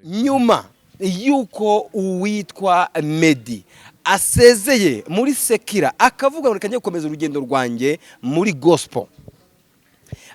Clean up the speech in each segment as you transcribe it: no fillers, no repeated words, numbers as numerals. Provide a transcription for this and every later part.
nyuma yuko uwitwa Meddy asezeye muri Sekira akavuga ngo reka gukomeza urugendo rwanjye muri gospel,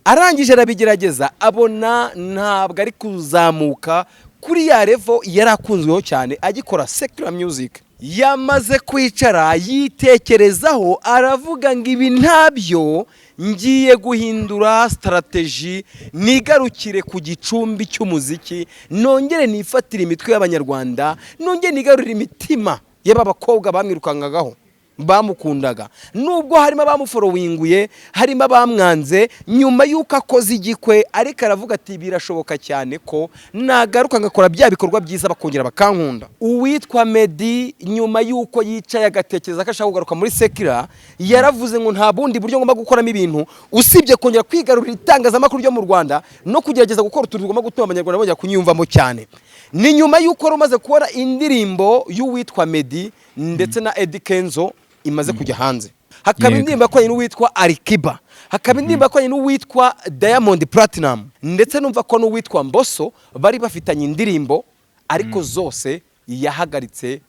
arangije arabigerageza abona ntabwo ari kuzamuka kuri ya level yarakunzweho cyane agikora secular music. Yamaze kwicara yitekerezaho aravuga ngo ibi ntabyo, ngiye guhindura strategy, nigarukire ku gicumbi cy'umuziki, nongere nifatire imitwe y'abanyarwanda, nongere nigarurire imitima y'abakobwa bamwirukangagaho bamukundaga, nubwo harimo abamuforowinguye, harimo abamwanze. Nyuma yuko akoze igikwe ariko aravuga ati birashoboka cyane ko nagaruka ngakora bya bikorwa byiza bakongera bakankunda. Uwitwa Meddy nyuma yuko yicaye agatekereza ko ashaka kugaruka muri Sekira, yaravuze ngo nta bundi buryo ngomba gukoramo ibintu usibye kongera kwigarurira itangazamakuru ryo mu Rwanda no kugerageza gukora utuntu tugomba gutuma abanyarwanda bongera kunyumvamo cyane. Ni nyuma yuko rumaze kubona indirimbo y'uwitwa Meddy ndetse na Eddy Kenzo imaze kujya hanze, hakaba indirimbo yakoranye n'uwitwa Alikiba, hakaba indirimbo yakoranye n'uwitwa Diamond Platinum, ndetse numva ko n'uwitwa Mbosso bari bafitanye indirimbo ariko zose yahagaritse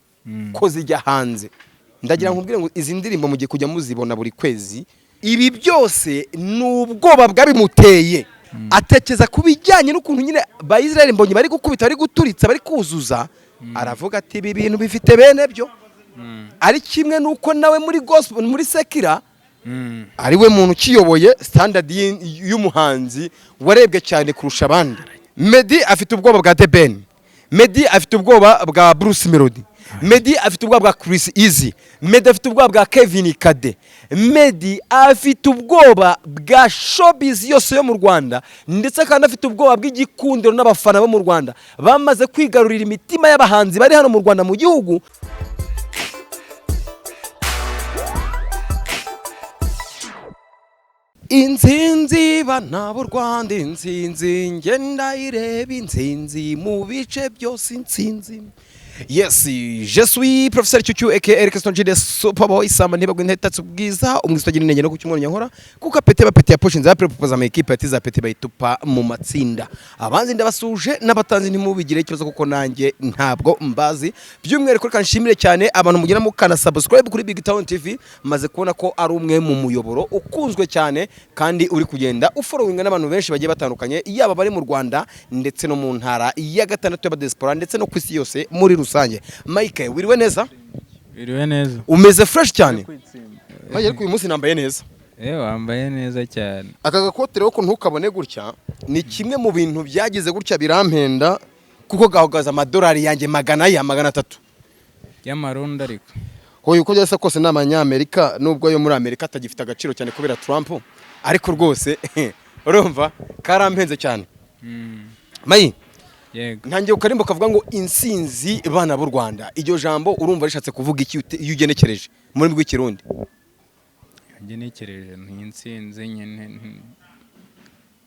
ko zijya hanze. Ndagira nkubwire ngo izi ndirimbo mugiye kujya muzibona buri kwezi. Ibi byose n'ubwoba bwabimuteye, atekereza kubijyanye n'ukuntu nyine ba Israel Mbonyi bari gukubita, bari guturitsa, bari kuzuza. Aravuga ati ibi bintu bifite bene byo. Ari kimwe nuko nawe muri gospel muri Sekira ari we muntu kiyoboye standard y'umuhanzi warebwe cyane kurusha abandi. Meddy afite ubwoba bwa The Ben, Meddy afite ubwoba bwa Bruce Melody, Meddy afite ubwoba bwa Chris Easy, Meddy afite ubwoba bwa Kevin Kade, Meddy afite ubwoba bwa showbiz yose yo mu Rwanda, ndetse kandi afite ubwoba bw'igikundiro n'abafana bo mu Rwanda bamaze kwigarurira imitima y'abahanzi bari hano mu Rwanda mu gihugu. Insinzi bana b'u Rwanda, insinzi ngenda ireba, insinzi mu bice byose, insinzi. Yes, je suis professeur Chuchu aka Eric Stonjide Superboy Samba ntibagwe ntetatse ubwiza umwistogira intege no kucyumwana nyankora kuko pete bapete ya poshin za propoza ama equipe atiza pete bayitupa mu matsinda. Abanzi ndabasuje n'abatanzi ntimubigire ikibazo kuko nanjye ntabwo mbazi. Byumwereko reka nshimire cyane abantu mugira mu kana subscribe kuri Big Town TV, maze kubona ko ari umwe mu muyoboro ukunzwe cyane kandi uri kugenda ufollowinga n'abantu benshi bagiye batandukanye, yaba bari mu Rwanda ndetse no mu ntara ya gatandatu y'aba diaspora ndetse no kwisi yose muri rusange. Mike, wiriwe neza? Wiriwe neza. Umeze fresh cyane? Maye ariko uyu munsi nambaye neza. Wambaye neza cyane. Aka gakote rero ko ntukabone gutya ni kimwe mu bintu byagize gutya birampenda kuko gahugaza amadolari yanjye 300 y'amarundi ariko. Hoye uko byose kose n'amanyamerika nubwo yo muri Amerika atagifite agaciro cyane kubera Trump, ariko rwose urumva karampenze cyane. Mayi yego, ntangiye ukarimbo kavuga ngo insinzi bana b'u Rwanda. Iryo jambo urumva rishatse kuvuga iki iyo ugenekereje muri bw'ikirundi? Ngenekereje n'insinzi nyene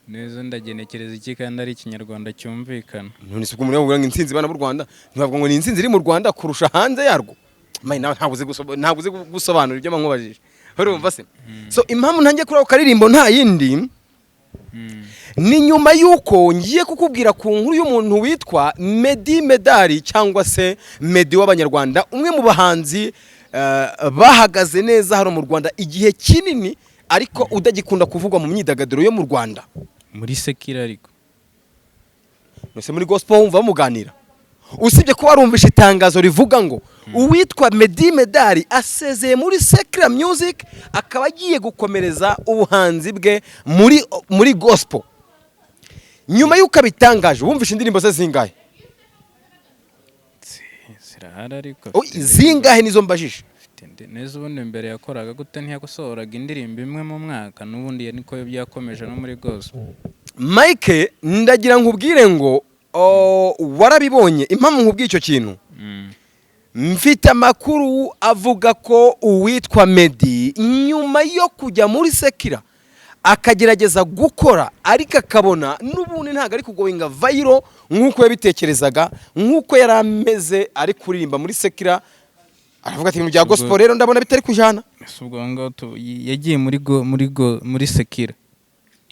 neza, ndagenekereza iki kandi ari ikinyarwanda cyumvikana. None se umuntu yavuga ngo insinzi bana b'u Rwanda ntibavuga ngo ni insinzi iri mu Rwanda kurusha hanze yarwo? Mayi ntabuze gusobanura ibyo bankubajije, urumva se? So impamvu ntangiye kuri ako karirimbo nta yindi ni nyuma yuko ngiye kukubwira ku nkuru y'umuntu witwa Meddy Medali cyangwa se Meddy w'abanyarwanda, umwe mu bahanzi bahagaze neza hano mu Rwanda igihe kinini ariko udagikunda kuvugwa mu myidagaduro yo mu Rwanda. Muri Sekira ariko nose muri gospel wumva bamuganira, usibye ko warumvisha itangazo rivuga ngo uwitwa Meddy Medali asezeye muri Sekira Music akaba agiye gukomereza ubuhanzi bwe muri gospel. Nyuma yuko abitangaje wumvisha indirimbo ze zingahe? Sirahara ariko. Zingahe nizo mbajije? Neza ubundi mbere yakoraga gute ntiyakosohoraga indirimbo imwe mu mwaka, n'ubundi niko byakomeje no muri gospel. Mike, ndagira nkubwire ngo warabibonye impamvu nkubwiye icyo kintu. Mfite amakuru avuga ko uwitwa Meddy nyuma yo kujya muri Sekira akagerageza gukora ariko akabona n'ubundi ntago ari kugoinga viral nkuko yabitekerezaga, nkuko yarameze ari kuririmba muri Sekira. Aravuga ati mu bya gospel rero ndabona bitari kujana. Ubwo ngo yagiye muri Sekira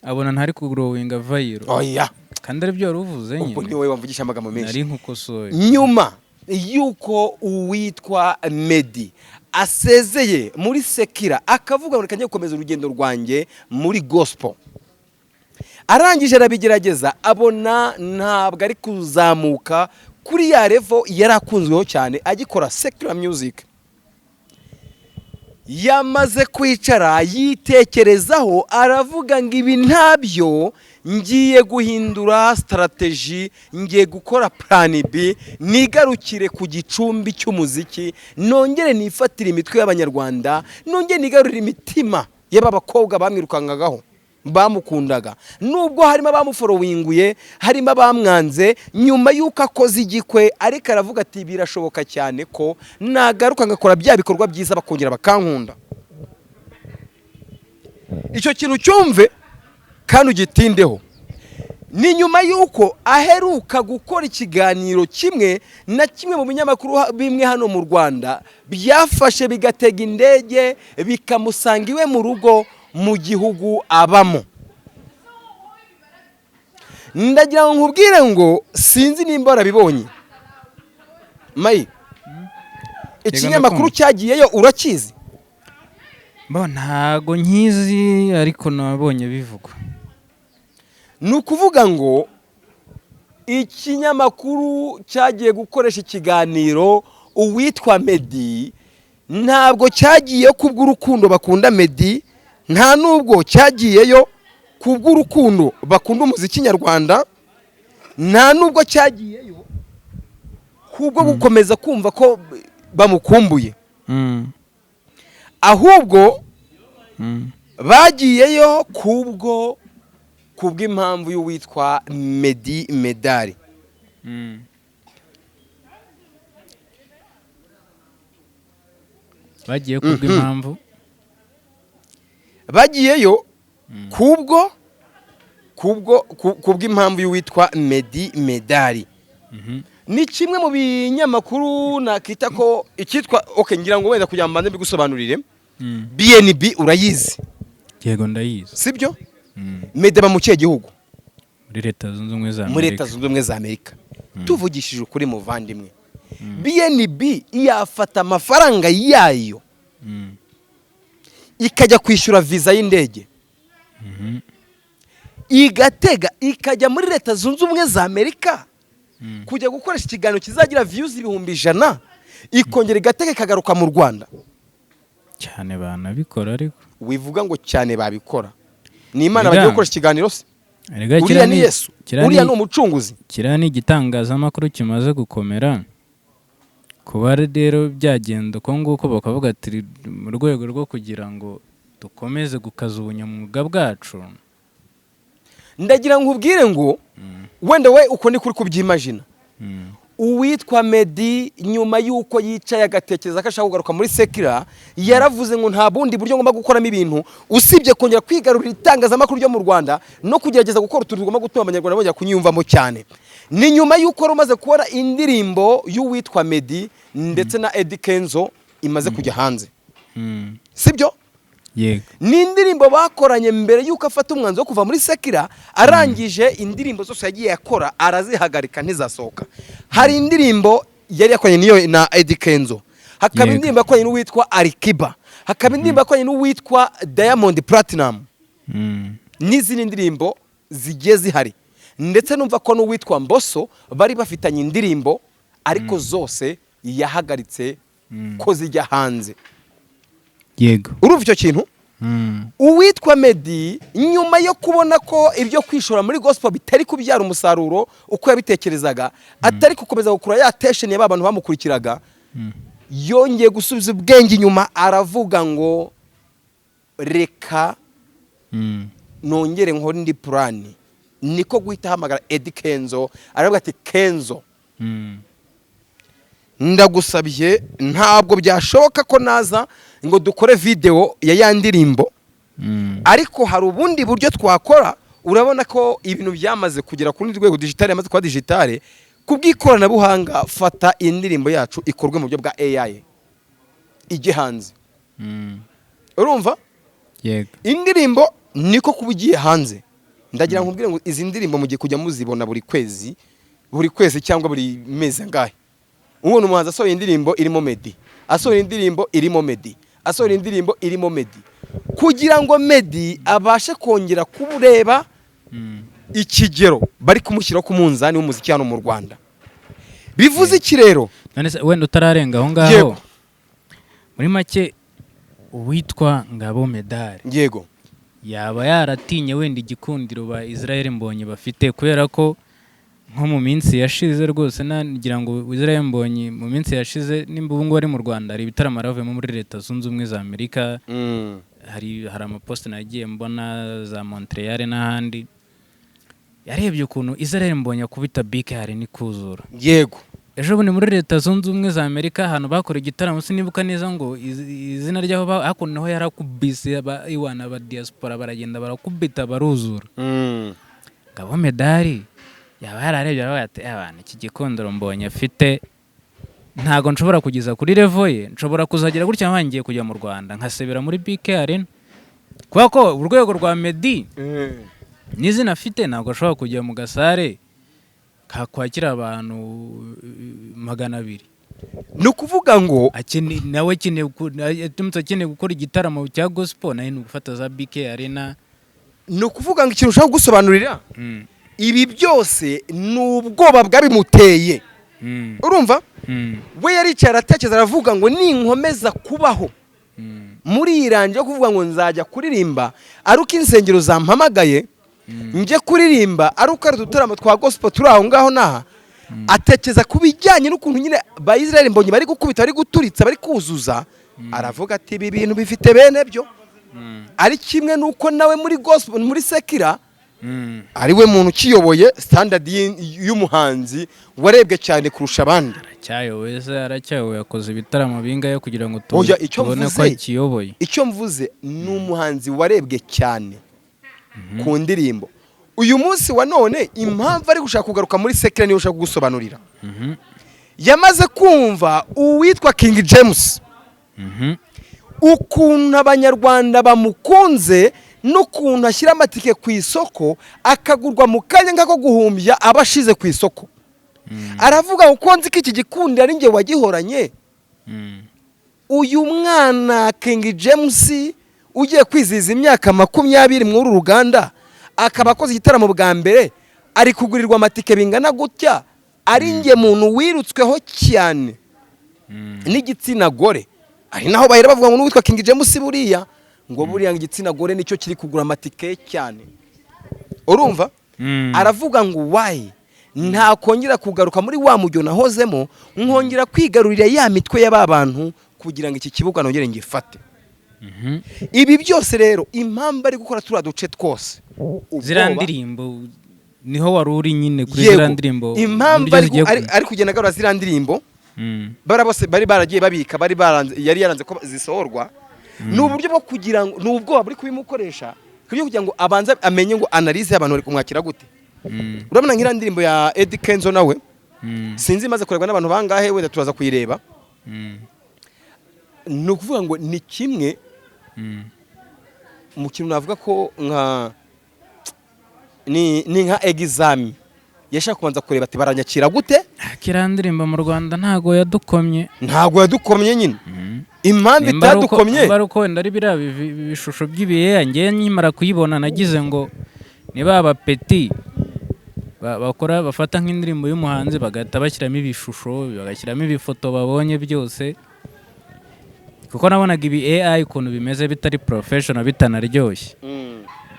abona ntari kugrowinga viral. Oya, kandi ari byo wari uvuze ubwo nyine ni wowe wamvugisha amagambo menshi. nari nkukosoye. Nyuma yuko uwitwa Meddy asezeye muri Sekira akavuga ngo reka njye gukomeza urugendo rwanjye muri gospel, arangije arabigerageza abona ntabwo ari kuzamuka kuri ya level yari akunzweho cyane agikora secular music. Yamaze kwicara yitekerezaho aravuga ngo ibi ntabyo, ngiye guhindura strategy, ngiye gukora plan B, nigarukire ku gicumbi cy'umuziki, nongere nifatire imitwe y'abanyarwanda, nongere nigarurire imitima y'abakobwa bamwirukangagaho bamukundaga, nubwo harimo abamuforowinguye, harimo abamwanze, nyuma y'uko akoze igikwe, ariko aravuga ati birashoboka cyane ko nagaruka ngakora bya bikorwa byiza bakongera bakankunda. Icyo kintu cyumve kandi ugitindeho. Ni nyuma y'uko aheruka gukora ikiganiro kimwe na kimwe mu binyamakuru bimwe hano mu Rwanda byafashe bigatega indege bikamusanga iwe mu rugo mu gihugu abamo. Ndagira ngo nkubwire ngo sinzi nimba warabibonye Mai, ikinyamakuru cyagiyeyo urakizi? Ntago nkizi ariko nabonye bivugwa. Ni ukuvuga ngo ikinyamakuru cyagiye gukoresha ikiganiro uwitwa Meddy ntabwo cyagiye kubw'urukundo bakunda Meddy, nta nubwo cyagiyeyo kubw'urukundo bakunda umuziki nyarwanda, nta nubwo cyagiyeyo kubwo gukomeza kumva ko bamukumbuye, ahubwo bagiyeyo kubw'impamvu y'uwitwa Meddy Medali. Bagiye kubw'impamvu bagiyeyo kubw'impamvu y'uwitwa Meddy Medali. Ni kimwe mu binyamakuru nakita ko ikitwa ngira ngo wenda kugira ngo mbanze bigusobanurire. BNB urayizi? Yego ndayizi. Sibyo? Meddy ba mu kihe gihugu? Muri Leta Zunze Ubumwe za Amerika. Muri Leta Zunze Ubumwe za Amerika. Tuvugishije ukuri muvandimwe, BNB yafata amafaranga yayo ikajya kwishyura visa y'indege, igatega ikajya muri Leta Zunze Ubumwe za Amerika kujya gukoresha ikiganiro kizagira views 100,000, ikongera igatega ikagaruka mu Rwanda. Cyane banabikora ariko wivuga ngo cyane babikora, ni Imana bagiye gukoresha ikiganiro se? Uriya ni Yesu, uriya ni umucunguzi. Kiriya ni igitangazamakuru kimaze gukomera. Kuba rero byagenda uko nguko bakavuga ati mu rwego rwo kugira ngo dukomeze gukaza ubunyamwuga bwacu. Ndagira ngo ubwire ngo wenda we uko ni kuri kubyimagina. Uwitwa Meddy nyuma y'uko yicaye agatekereza ko ashaka kugaruka muri Sekira, yaravuze ngo nta bundi buryo ngomba gukoramo ibintu usibye kongera kwigarurira itangazamakuru ryo mu Rwanda no kugerageza gukora utuntu tugomba gutuma abanyarwanda bajya kunyumvamo cyane. Ni nyuma y'uko rumaze kubona indirimbo y'uwitwa Meddy ndetse na Eddy Kenzo imaze kujya hanze. Sibyo? Yego. Ni indirimbo bakoranye mbere y'uko afata umwanzuro wo kuva muri Sekira, arangije indirimbo zose yagiye yakora arazihagarika ntizasohoka. Hari indirimbo yari yakoranye niyo na Eddy Kenzo, hakaba indirimbo yakoranye n'uwitwa Alikiba, hakaba indirimbo yakoranye n'uwitwa Diamond Platinum, n'izindi ndirimbo zigiye zihari, ndetse numva ko n'uwitwa Mbosso bari bafitanye indirimbo ariko zose yahagaritse ko zijya hanze. Yego. Urumva icyo kintu? Uwitwa Meddy nyuma yo kubona ko ibyo kwishora muri gospel bitari kubyara umusaruro uko yabitekerezaga, atari gukomeza gukura ya tension y'abantu bamukurikiraga, yongeye gusubiza ubwenge inyuma, aravuga ngo reka nongere nkore indi plan. Niko guhita hamagara Eddy Kenzo, aravuga ati Kenzo, ndagusabye ntabwo byashoboka ko naza ngo dukore video ya yandirimbo, ariko hari ubundi buryo twakora. Urabona ko ibintu byamaze kugera ku rwego digital, yamaze kuba digital kubw'ikoranabuhanga. Fata indirimbo yacu ikorwe mu buryo bwa AI ijye hanze. Urumva? Yego. Indirimbo niko kubugiye hanze, ndagira ngo nkubwire ngo izi ndirimbo mugiye kujya muzibona buri kwezi cyangwa buri mezi angahe. Ubona umuhanzi asohoye indirimbo irimo Meddy, asohoye indirimbo irimo Meddy, asohoye indirimbo irimo Meddy, kugira ngo Meddy abashe kongera kubureba ikigero bari kumushyiraho ku munzani w'umuziki hano mu Rwanda. Bivuze iki rero? Wenda utararenga aho ngaho, muri make uwitwa Ngabo Medal yego yaba yaratinye wenda igikundiro ba Israel Mbonyi bafite, kubera ko nko mu minsi yashize rwose nagira ngo Israel Mbonyi mu minsi yashize nimba ubu ngubu ari mu Rwanda hari ibitaramo aravuyemo muri Leta Zunze Ubumwe za Amerika. hari amapost nagiye mbona za Montreal n'ahandi, yarebye ukuntu Israel Mbonyi akubita bike hari n'ikuzura. Yego ejo bundi muri Leta Zunze Ubumwe za Amerika ahantu bakora igitaramo sinibuka neza ngo izina ryaho hakuno naho yarakubise iwana ba diaspora baragenda barakubita baruzura. Ngabo Medal yaba yararebye ati abantu iki gikondoro Mbonyi afite ntago nshobora kugeza kuri level ye, nshobora kuzagira gutya ngiye kujya mu Rwanda nkasebera muri BK Arena, kubera ko urwego rwa Meddy n'izina afite ntago ashobora kujya mu gasare kakwakira abantu 200. ni ukuvuga ngo nawe akeneye gukora igitaramo cya gospel nayo ni gufata za BK Arena. ni ukuvuga ngo ikintu ushaka gusobanurira ibi byose ni ubwoba bwabimuteye. Urumva we yaricara atekereza aravuga ngo ninkomeza kubaho muri iranje yo kuvuga ngo nzajya kuririmba aruko insengero zampamagaye njye kuririmba aruko ari ututaramo twa gospel turi aho ngaho naha, atekereza kubijyanye n'ukuntu nyine ba Israel Mbonyi bari gukubita bari guturitsa bari kuzuza, aravuga ati ibi bintu bifite bene byo. ari kimwe nuko nawe muri gospel muri sekira ari we muntu kiyoboye standard y'umuhanzi warebwe cyane kurusha abandi. aracyayoboye yakoze ibitaramo bingaye kugira ngo tubone ko kiyoboye. Icyo mvuze ni umuhanzi warebwe cyane ku ndirimbo. Uyu munsi wa none impamvu ari gushaka kugaruka muri sekira niyo ushaka gusobanurira. Yamaze kumva uwitwa King James ukuntu abanyarwanda bamukunze n'ukuntu ashyira amatike ku isoko akagurwa mu kanya nk'ako guhumbya abashize ku isoko. Aravuga ngo konzi ko iki gikundi ari nge wagihoranye. Uyu mwana King James ugiye kwizihiza imyaka 20 muri uru ruganda akaba akoze igitaramo bwa mbere ari kugurirwa amatike bingana gutya, ari nge muntu wirutsweho cyane n'igitsina gore. Ari naho bahera bavuga ngo n'uwitwa King James buriya ngo buriya igitsina gore nicyo kiri kugura amatike cyane. Urumva? Aravuga ngo why nta kongera kugaruka muri wa mujyo nahozemo nkongera kwigarurira ya mitwe y'abantu kugira ngo iki kibuga nongere ngifate. Ibi byose rero impamba ari gukora turaduce twose zirandirimbo niho waruri nyine kuri zirandirimbo impamba ari kugenda garura zirandirimbo bara bose bari baragiye babika bari yari yaranze ko zisohorwa. N'uburyo bwo kugira ngo nubwo bari kubimukoresha kugira ngo abanza amenye ngo analyze y'abantu bari kumwakira gute. Urabona nk'irandirimbo ya Eddie Kenzo nawe sinzi maze kurebwa n'abantu bangahe wenda turaza kuyireba. Ni ukuvuga ngo ni kimwe mu kintu navuga ko ni nka exam yashaka kubanza kureba ati baranyakira gute. Kirandirimba mu Rwanda ntago yadukomye nyine. Impamvu itadukomye baruko wenda ari biriya bishusho by'ibiye ngiye nyimara kuyibona nagize ngo niba abapeti bakora bafata nk'indirimbo y'umuhanzi bagahita bashyiramo ibishusho bagashyiramo ibifoto babonye byose, kuko nabonaga ibi AI ukuntu bimeze bitari professional bitanaryoshye.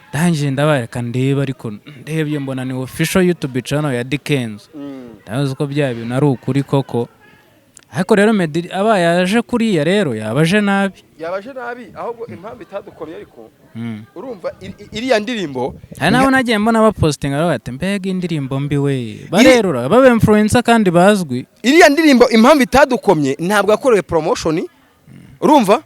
Ndangije ndabareka ndeba ariko ndebye mbona ni official YouTube channel ya Dickens. Ndazi ko bya bintu ari ukuri koko. Ariko rero Meddy aba yaje kuriya rero yabaje nabi ahubwo impamvu itadukomye ariko urumva iriya ndirimbo naho nagiye mbona bapostinga bati mbega indirimbo mbi we barerura babe influencer kandi bazwi. Iriya ndirimbo impamvu itadukomye ntabwo yakorewe promotion. Urumva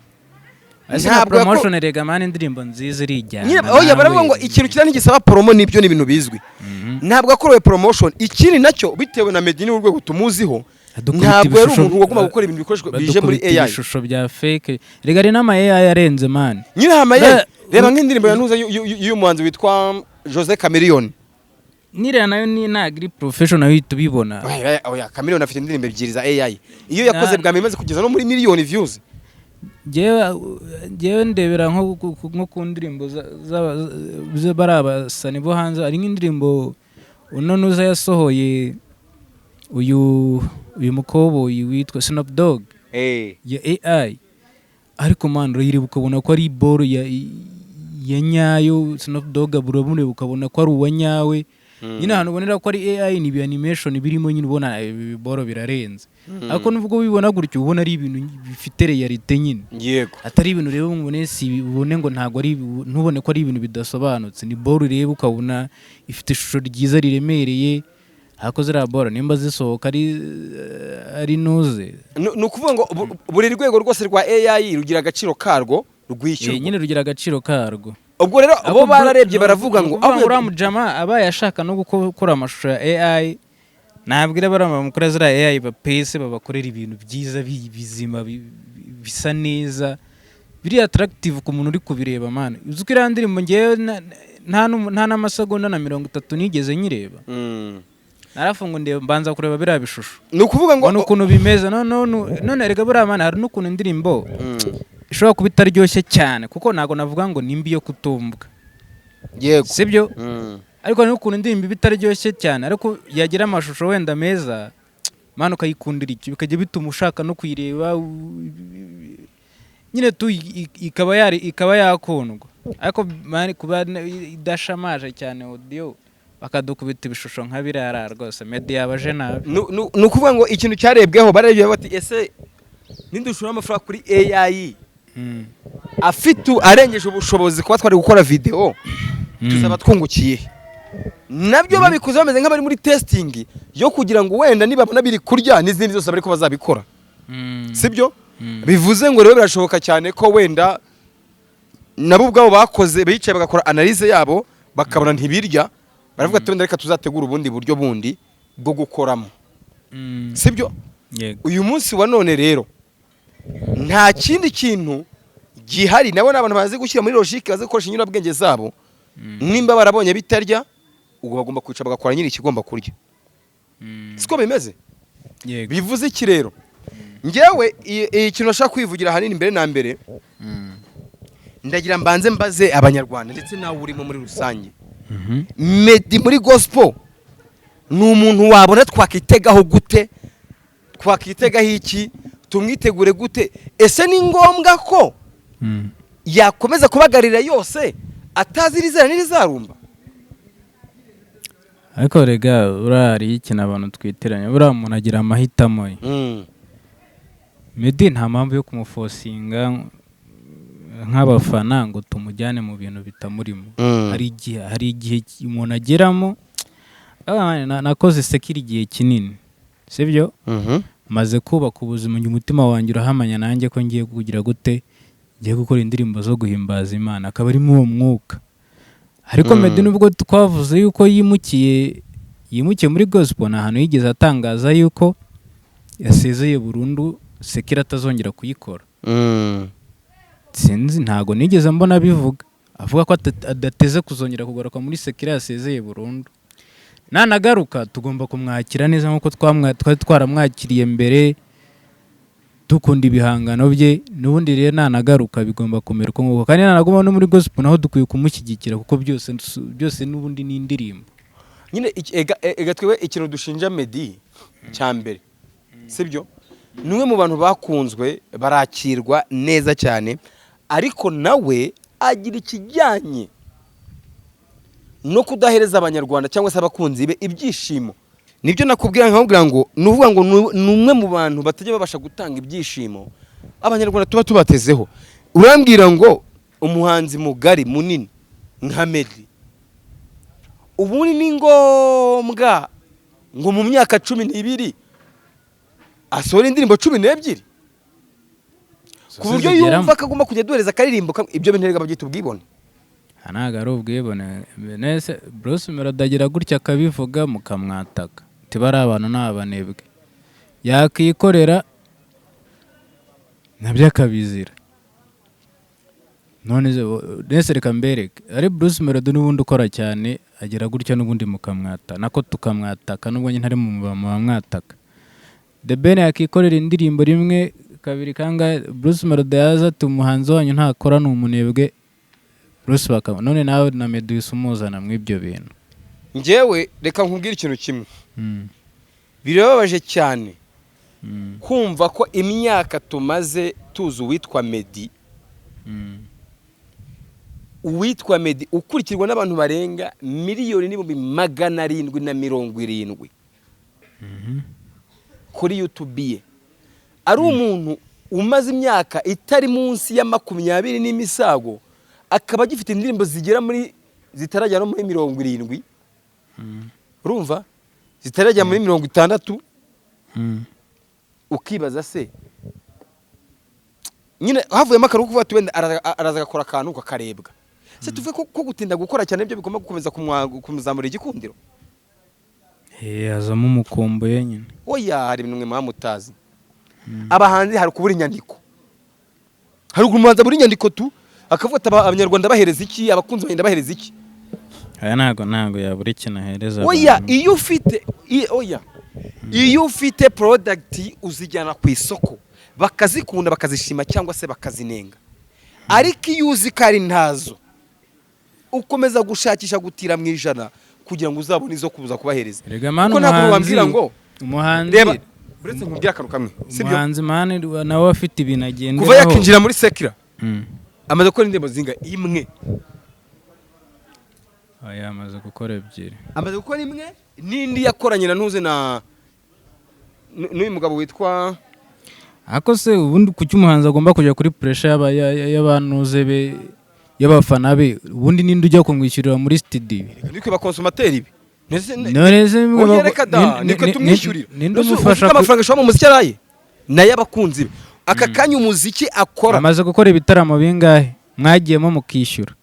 ntabwo promotion rega man indirimbo nziza irijyana. Oya baravuga ngo ikintu kirani gisaba promo nibyo ni ibintu bizwi. Ntabwo yakorewe promotion. Ikindi nacyo bitewe na Meddy n'urwego tumuziho ntabwo yari umuntu wagomba gukora ibintu bikoreshwa bije muri AI. Ibishusho bya fake rega ari n'ama AI yarenze man. Nyine hamaye reba nk'indirimbo yanuza y'umuhanzi witwa Jose Chameleone. niriya nayo ni ntabwo iri professional uhita ubibona. Oya Chameleone afite indirimbo ebyiri za AI iyo yakoze bwa mbere imaze kugeza no muri miliyoni views. Njyewe ndebera nko ku ndirimbo bari abasani bo hanze, hari nk'indirimbo unonuza yasohoye uyu mukoboyi witwa Snoop Dogg ya AI, ariko man urayireba ukabona ko ari boro ya nyayo. Snoop Dogg urabona ukabona ko ari uwa nyawe. Nyine ahantu ubonera ko ari AI ni animation birimo, nyine ubona boro birarenze. Ariko nubwo ubibona gutyo ubona ari ibintu bifite realite nyine. Yego. Atari ibintu rero ubone ubone ngo ntago ari, ntubone ko ari ibintu bidasobanutse. Ni boro reba ukabona ifite ishusho ryiza riremereye. Hako zira boro nimba zisohoka ari nuze. Nukuvuga ngo buri rwego rwose rwa AI rugira agaciro karwo rwishyurwa. Nyine rugira agaciro karwo. Ubwo rero abo bararebye baravuga ngo uramujama abaye ashaka no gukora amashusho ya AI, nabwira baramukora zira AI bapese babakorera ibintu byiza bizima bisa neza biri attractive ku muntu uri kubireba man. Uzuko irandirimbo ngewe nta n'amasegonda na 30 nigeze nyireba. Narafunga ndeba mbanza kureba bira bishusho. Nukuvuga ngo ukuntu bimeze none erega bura man hari n'ukuntu indirimbo ishobora kuba itaryoshye cyane kuko nago navuga ngo nimbi yo kutumbwa. Yego. Sibyo? Ariko n'ukuntu indirimbo bitaryoshye cyane ariko yagira amashusho wenda meza man ukayikundira icyo bikajya bituma ushaka no kuyireba nyine tu ikaba yakundwa. Ariko man kuba idashamaje cyane audio bakadukubita ibishusho nka birara rwose media yabaje nabi. Nukuvuga ngo ikintu cyarebweho barebye bati ese nindushura amafaranga kuri AI afite arengeje ubushobozi kuba twari gukora video tuzaba twungukiye. Nabyo babikuze bameze nk'abari muri testing yo kugira ngo wenda nibabona biri kurya n'izindi zose bari ko bazabikora. Sibyo? Bivuze ngo rero birashoboka cyane ko wenda nabo ubwabo bakoze bicaye bagakora analyse yabo bakabona ntibirya, baravuga ati reka tuzategura ubundi buryo bundi bwo gukoramo. Sibyo? Yego. Uyu munsi wa none rero nta kindi kintu gihari, nabo n'abantu bazi gushyira muri logique bazi gukoresha inyurabwenge zabo. Nimba barabonye bitarya ubwo bagomba kwica bagakora nyiri ikigomba kurya. Siko bimeze? Yego. Bivuze iki rero? Ngewe ikintu nashaka kwivugira hanini mbere na mbere ndagira mbanze mbaze abanyarwanda ndetse nawe urimo muri rusange. Meddy muri gospel ni umuntu wabona twakitegaho gute? Twakitegaho iki? Tumwitegure gute? Ese ni ngombwa ko yakomeza kubagarira yose atazirizana n'irizarumba? Ariko rega urari ikintu abantu twitiranya bura umuntu agira amahitamo ye. Meddy nta mpamvu yo kumufosinga nk'abafana ngo tumujyane mu bintu bitamurimo. Hari igihe umuntu ageramo nakoze sekiri igihe kinini. Sibyo? Maze kubaka ubuzima umutima wanjye urahamanya nanjye ko ngiye kugira gute, ngiye gukora indirimbo zo guhimbaza Imana akaba ari mu mwuka. Ariko Meddy nubwo twavuze yuko yimukiye muri gospel nta hantu yigeze atangaza yuko yasezeye burundu sekira atazongera kuyikora. Sinzi ntago nigeze mbona bivuga avuga ko adateze kuzongera kugaruka muri sekira yasezeye burundu. Nanagaruka tugomba kumwakira neza nkuko twari twaramwakiriye mbere dukunda ibihangano bye, n'ubundi rero nanagaruka bigomba kumera uko nguko, kandi nanaguma no muri gospel naho dukwiye kumushyigikira kuko byose n'ubundi ni indirimbo. Nyine ega twewe ikintu dushinja Meddy cya mbere, sibyo? Numwe mu bantu bakunzwe barakirwa neza cyane, ariko nawe agira ikijyanye no kudahereza abanyarwanda cyangwa se abakunzi be ibyishimo. Nibyo nakubwira nkabwira ngo nuvuga ngo numwe mu bantu batajya babasha gutanga ibyishimo abanyarwanda tuba tubatezeho. Urambwira ngo umuhanzi mugari munini nka Meddy ubundi ni ngombwa ngo mu myaka 12 asohora indirimbo 12 ku buryo yumva akagomba kujya duhereza akaririmbo ibyo bintu babyita ubwibone? Ntago ari ubwibone. Nese Bruce Melody agira gutya akabivuga mukamwataka tibari abantu n'abanebwe, yakikorera nabyo akabizira. none nese reka mbereke ari Bruce Melody n'ubundi ukora cyane agira gutya n'ubundi mukamwata nako tukamwataka nubwo nyine ntari mu bamwataka. The Ben yakikorera indirimbo rimwe kabiri kanga Bruce Melody yaza ati umuhanzi wanyu ntakora n'umunebwe Bruce bakaba none nawe na Meddy usumuzana mu ibyo bintu. Njyewe reka nkubwire ikintu kimwe birababaje cyane kumva ko imyaka tumaze tuzi uwitwa Meddy uwitwa Meddy ukurikirwa n'abantu barenga 770,000 kuri YouTube ye ari umuntu umaze imyaka itari munsi ya 20 n'imisago akaba agifite indirimbo zigera muri zitarajya no muri 70 urumva zitarajya muri 60 ukibaza se nyine havuyemo akaruhuko kuvuga ati wenda araza gakora akantu kakarebwa se tuve ko gutinda gukora cyane ibyo bigomba gukomeza kumuzamura igikundiro azamo umukomboye nyine oya hari ibintu mwe mwamutazi abahanzi hari kubura inyandiko hari umuhanzi buri inyandiko tu akavuga abanyarwanda bahereza iki abakunzi bagenda bahereza iki aya ntago yabura ikintu ahereza oya iyo ufite product uzijyana ku isoko bakazikunda bakazishima cyangwa se bakazinenga ariko iyo uzi kari ntazo ukomeza gushakisha gutira mu ijana kugira ngo uzabone izo kuza kubahereza kuko ntabwo wambwira ngo umuhanzi reba buretse nkubwira akantu kamwe umuhanzi mane nawe afite ibintu agenda kuva yakinjira muri Sekira amaze gukora indirimbo zinga imwe amaze gukora ebyiri amaze gukora imwe n'indi yakoranye na ntuze na n'uyu mugabo witwa ako se ubundi kuki umuhanzi agomba kujya kuri pressure y'abantuze be y'abafana be ubundi ninde ujya kumwishyurira muri studio niko bakonsumateri bi noneze niko tumwishyurira ninde umufasha amafaranga ashobora mu muziki araye naye abakunzi be aka kanya umuziki akora amaze gukora ibitaramo bingahe mwagiyemo mukishyura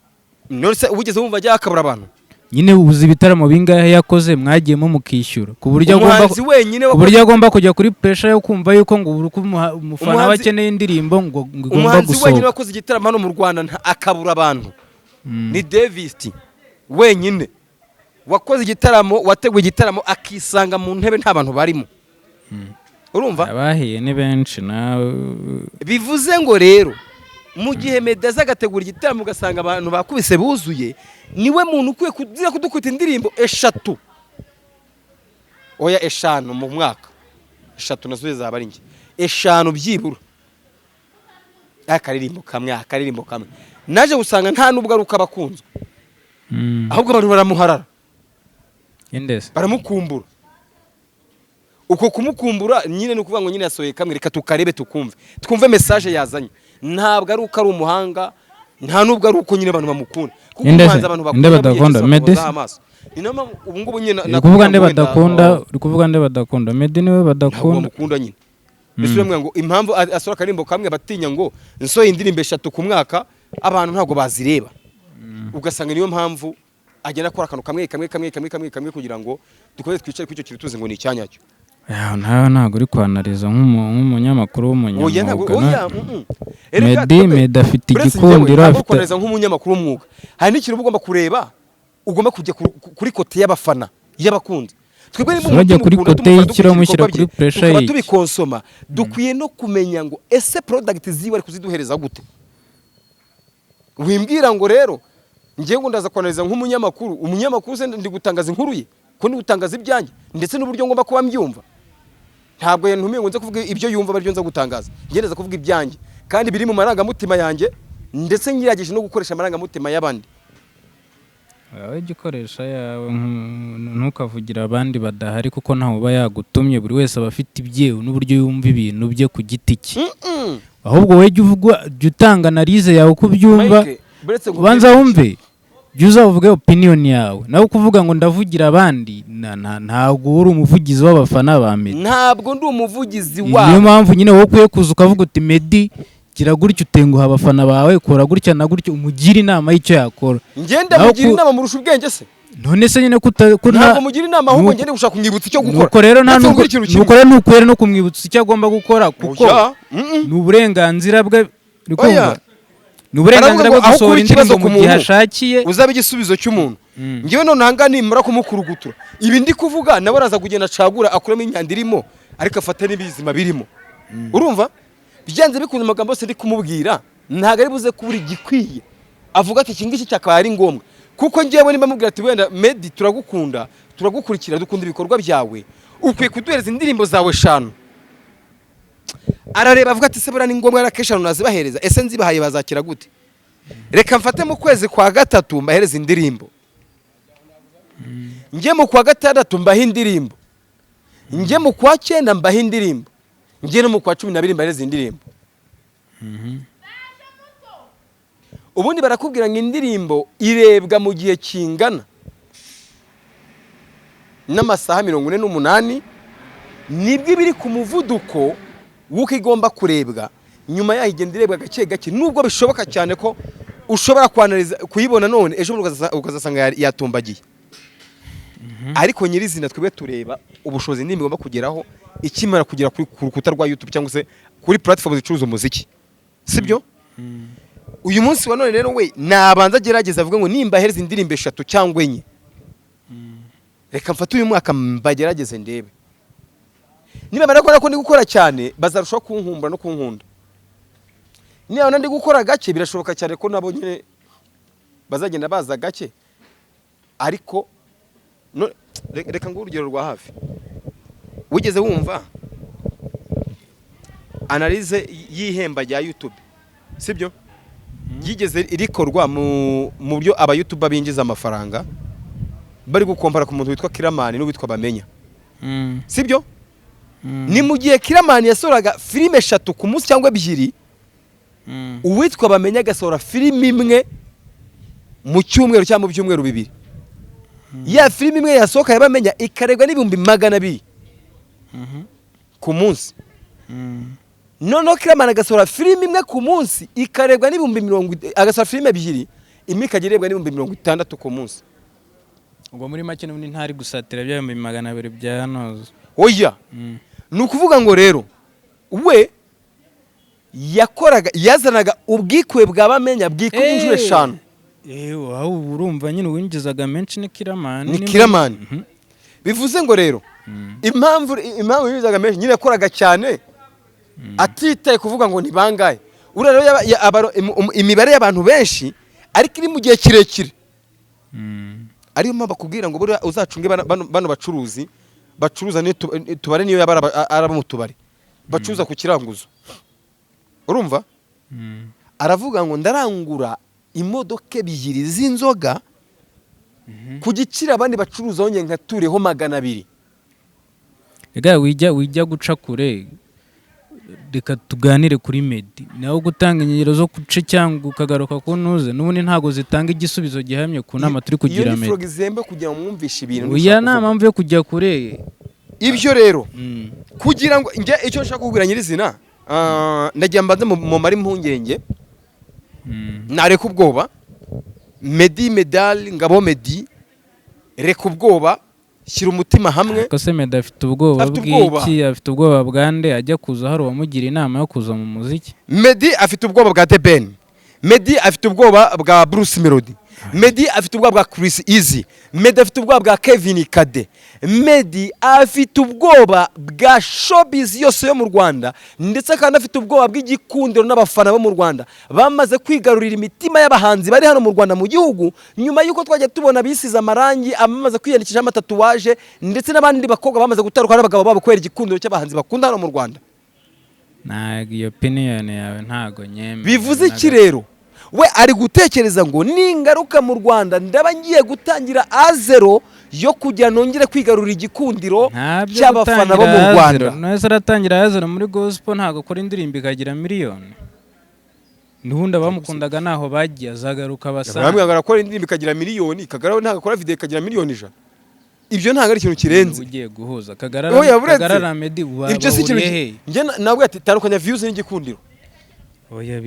none se ubugeze wumva ajya akabura abantu nyine ubuzi ibitaramo bingahe yakoze mwagiyemo mukishyura ku buryo agomba kujya kuri pressure yo kumva yuko ngo umufana wakeneye indirimbo ngo igomba umuhanzi gusohoka wenyine wakoze igitaramo hano mu Rwanda akabura abantu ni Davis wenyine wakoze igitaramo wateguye igitaramo akisanga mu ntebe nta bantu barimo urumva abahiye ni benshi nawe bivuze ngo rero mu gihe Meddy agategura igitaramo ugasanga abantu bakubise buzuye niwe muntu ukwiye kudukwita indirimbo 3 oya 5 mu mwaka 3 nazo zaba ari nge 5 byibura akaririmbo kamwe naje gusanga nta nubwo aruka abakunzwe ahubwo abantu baramuharara indese baramukumbura uko kumukumbura nyine nukuvuga ngo nyine yasohoye kamwe reka tukarebe twumve message yazanye ntabwo ari uko ari umuhanga nta nubwo ari uko nyine abantu bamukunda kuko umuhanzi abantu bakunda Meddy inama ubu ngubu nyine nakuvuga nde badakunda Meddy niwe badakunda nyine bisubira ngo impamvu asora karimbo kamwe batinya ngo nsoye indirimbo 3 ku mwaka abantu ntabwo bazireba ugasanga niyo mpamvu agenda akora akantu kamwe kugira ngo dukomeze twicare kuri icyo kintu tuzi ngo ni icyanyacyo ntabwo uri kwanariza nk'umunyamakuru w'umunyamwuga Meddy afite igikundiro afite kwanariza nk'umunyamakuru w'umwuga hari n'ikintu ugomba kureba ugomba kujya kuri kote y'abafana y'abakunzi twebwe bajya kuri kote y'ikiro mushyira kuri pressure y'iki tubikonsoma dukwiye no kumenya ngo ese product ziwe ari kuziduhereza gute wimbwira ngo rero ngiye ngo ndaza kwanariza umunyamakuru se ndi gutangaza inkuru ye ko ndi gutangaza ibyanjye ndetse n'uburyo ngomba kuba mbyumva ntabwo yantumiye ngo nze kuvuga ibyo yumva bari byo nza gutangaza ngereza kuvuga ibyanjye kandi biri mu marangamutima yanjye ndetse ngirageje no gukoresha amarangamutima y'abandi wowe gikoresha yawe ntukavugira abandi badahari kuko ntaho uba yagutumye buri wese aba afite ibyewe n'uburyo yumva ibintu bye ku giti cye ahubwo wowe jya utanga analize yawe uko ubyumva ubanza wumve jya uzavuge opinion yawe nawe kuvuga ngo ndavugira abandi ntabwo uri umuvugizi w'abafana ba Meddy ntabwo ndi umuvugizi wabo niyo mpamvu nyine wowe ukwiye kuza ukavuga uti Meddy gira gutyo utenguha abafana bawe kora gutya na gutyo umugira inama y'icyo yakora ngenda mugira inama murusha ubwenge se none se nyine ntabwo mugira inama ahubwo ngende gushaka kumwibutsa icyo gukora nuko rero ntukwere no kumwibutsa icyo agomba gukora kuko ni uburenganzira bwe ni uburenganzira bwo Baravuga ngo aho gusohora kuba ikibazo indirimbo ku mu gihe muntu, ashakiye. uzaba igisubizo cy'umuntu. Ngewe none hanga nimara kumukurugutura ibi ndi kuvuga nawe araza kugenda acagura akuramo imyanda irimo ariko afata n'ibizima birimo. Urumva byanze bikunze amagambo yose ndi kumubwira ntago ari buze kubura igikwiye avuga ati iki ngiki cyakaba ari ngombwa, kuko ngewe nimba mubwira ati wenda Meddy turagukunda turagukurikira dukunda ibikorwa byawe ukwiye kuduhereza indirimbo zawe 5, arareba avuga ati se bura ni ngombwa arakesha nazibahereza, ese nzibahaye bazakira gute? Reka mfate mu kwezi kwa 3 mbahereza indirimbo, njye mu kwa 6 mbaha indirimbo, njye mu kwa 9 mbaha indirimbo, njye no mu kwa 12 mbahereza indirimbo. Ubundi barakubwira ngo indirimbo irebwa mu gihe kingana n'amasaha 48 nibwo ibiri ku muvuduko wuko igomba kurebwa, nyuma yaho igenda irebwa gake gake, nubwo bishoboka cyane ko ushobora kwanaliza kuyibona none ejo ukazasanga yatumbagiye. Ariko nyirizina twebwe tureba ubushobozi indirimbo igomba kugeraho ikimara kugera ku rukuta rwa YouTube cyangwa se kuri platform zicuruza umuziki, sibyo? Uyu munsi wa none rero we nabanza gerageza avuga ngo nimba hereza indirimbo 3 cyangwa 4, reka mfate uyu mwaka mbagerageze ndebe niba barakora ko ndi gukora cyane bazarushaho kunkumbura no kunkunda. Niba ndi gukora gake birashoboka cyane ko nabo nyine bazagenda baza gake, ariko no, reka ngo urugero rwa hafi wigeze wumva analyze y'ihemba rya YouTube, sibyo? Yigeze irikorwa mu buryo aba YouTuber binjiza amafaranga bari gukompara ku muntu witwa Kiramani n'uwitwa Bamenya, sibyo? Ni mu gihe Kiramani yasoraga filime 3 ku munsi cyangwa 2, uwitwa Bamenya gasohora filime imwe mu cyumweru cyangwa mu byumweru 2. Ya filime imwe yasohoka yabamenya ikarebwa n'ibihumbi 200 ku munsi. Noneho Kiramani agasohora filime imwe ku munsi ikarebwa n'ibihumbi 70, agasohora filime 2 imwe ikagirebwa n'ibihumbi 60 ku munsi. Ubwo muri make n'ubundi ntari gusatira bya 200 bya nozo. Oya. Nukuvuga ngo rero we yakoraga yazanaga ubwikwe bw'abamenya bwikubye inshuro 5. Wow, urumva nyine winjizaga menshi ni Kiramani. Ni Kiramani. Bivuze ngo rero impamvu winjizaga menshi nyine yakoraga cyane atitaye kuvuga ngo ni bangaye. Urarero imibare y'abantu benshi ariko iri mu gihe kirekire. Ariyo mpamvu bakubwira ngo buriya uzacunge bano bacuruzi bacuruza tubare niyo araba mu tubari bacuruza ku kiranguzo. Urumva? Aravuga ngo ndarangura imodoka 2 z'inzoga ku giciro abandi bacuruza onye nkatureho 200. Ega wijya guca kure, reka tuganire kuri Meddy. Naho gutanga inyegero zo kuce cyangwa ukagaruka ku ntuze n'ubundi ntago zitanga igisubizo gihamye ku nama turi kugira Meddy. Iyo frogizembe kugira ngo mwumvishe ibintu. Uya nta mpamvu yo kujya kure. Ibyo rero kugira ngo njye icyo nshaka kugura nyirizina ndagiye mbanze mu mari impungenge nareka ubwoba. Meddy medal ngabo Meddy reka ubwoba, shyira umutima hamwe. Ko se Meddy afite ubwoba bw'iki? Afite ubwoba bwande ajya kuza hari uwamugira inama yo kuza mu muziki? Meddy afite ubwoba bwa The Ben, Meddy afite ubwoba bwa Bruce Melody, Meddy afite ubwoba bwa Chris Easy, Meddy afite ubwoba bwa Kevin Kade, Meddy afite ubwoba bwa showbiz yose yo mu Rwanda, ndetse kandi afite ubwoba bw'igikundiro n'abafana bo mu Rwanda bamaze kwigarurira imitima y'abahanzi bari hano mu Rwanda mu gihugu, nyuma yuko twajya tubona bisiza amarangi amaze kwiyandikisha amatatuwaje, ndetse n'abandi bakobwa bamaze gutaruka n'abagabo babo kwera igikundiro cy'abahanzi bakunda hano mu Rwanda. Iyo opinion yawe ntago nyeme. Bivuze iki rero? We ari gutekereza ngo ningaruka mu Rwanda ndaba ngiye gutangira A0 yo kujya nongere kwigarurira igikundiro cy'abafana bo mu Rwanda. Nese aratangira A0 muri gospel ntago akora indirimbo ikagira miliyoni. Nubundi abamukundaga naho bagiye azagaruka basanga. Bamwe bagakora indirimbo ikagira miliyoni, Kagara ntago akora video ikagira miliyoni 100. Ibyo ntago ari ikintu kirenze. Ugiye guhuza Kagara na Meddy ibyo si ikintu njye nabwo ati tandukanya views n'igikundiro. Oya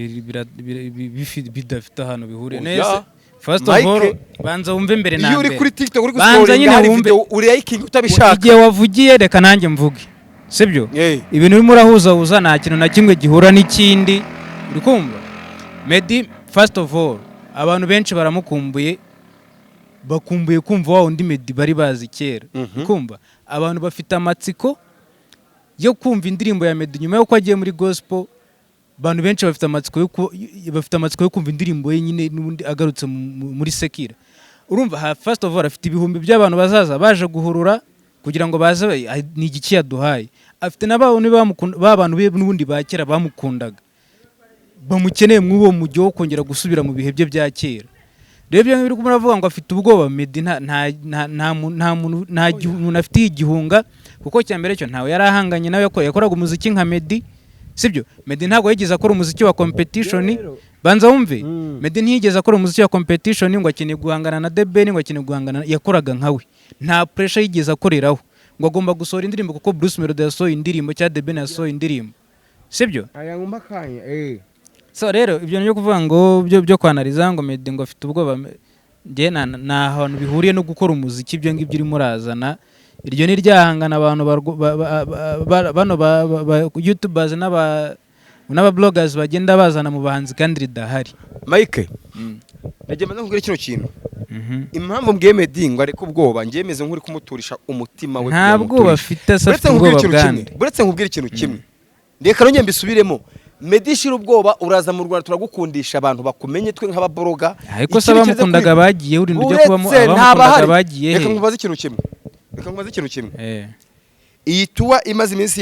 bidafite ahantu bihuriye neza. First of all banza wumve mbere na mbere. Iyo uri kuri TikTok uri gusohora hari video uri liking utabishaka. Igihe wavugiye reka nanjye mvuge. Sibyo? Ibintu urimo urahuza nta kintu na kimwe gihura n'ikindi. Uri kumva? Meddy first of all abantu benshi baramukumbuye, bakumbuye kumva wa undi Meddy bari bazi kera. Kumva abantu bafite amatsiko yo kumva indirimbo ya Meddy nyuma yuko agiye muri gospel. Abantu benshi bafite amatsiko yo kumva indirimbo ye nyine n'ubundi agarutse muri Sekira. Urumva first of all afite ibihumbi by'abantu bazaza baje guhurura kugira ngo baze ni igiki yaduhaye. Afite n'abantu be n'ubundi bakera bamukundaga, bamukeneye mw'uwo mujyo wo kongera gusubira mu bihe bye bya kera. Rero ibyo biri kumuravuga ngo afite ubwoba Meddy, nta muntu afite igihunga, kuko cyambere cyo ntawe yarahanganye nawe yakoraga umuziki nka Meddy, sibyo? Meddy ntabwo yigeze akora umuziki wa competition. Banza wumve, Meddy ntiyigeze akora umuziki wa competition ngo akeneye guhangana na The Ben, ngo akeneye guhangana, yakoraga nkawe. Nta pressure yigeze akoreraho ngo agomba gusohora indirimbo kuko Bruce Melody yasohoye indirimbo cyangwa The Ben yasohoye indirimbo, sibyo? ayangumba kanya So rero ibyo nyo kuvuga ngo byo kwanariza ngo Meddy ngo afite ubwoba, nge na ahantu bihuriye no gukora umuziki. Ibyo ngibyo uri murazana, iryo ni ryahangana abantu bano YouTubers n'aba bloggers bagenda bazana mu bahanzi kandi ridahari. Mike, najya maze nkubwira kino kintu. Impamvu mbwiye Meddy ngo ariko ubwoba, ngiye meze nk'uri kumuturisha umutima we. Ntabwo bafite afite ubwoba bwande. Buretse nkubwira ikintu kimwe, reka nongeye mbisubiremo. Meddy shira ubwoba, uraza mu Rwanda turagukundisha abantu bakumenye twe nk'ababoroga. Ariko se abamukundaga bagiye, uri ndujya kubamo abamukundaga bagiye. Reka nkubaze ikintu kimwe. Iyi tuwa imaze iminsi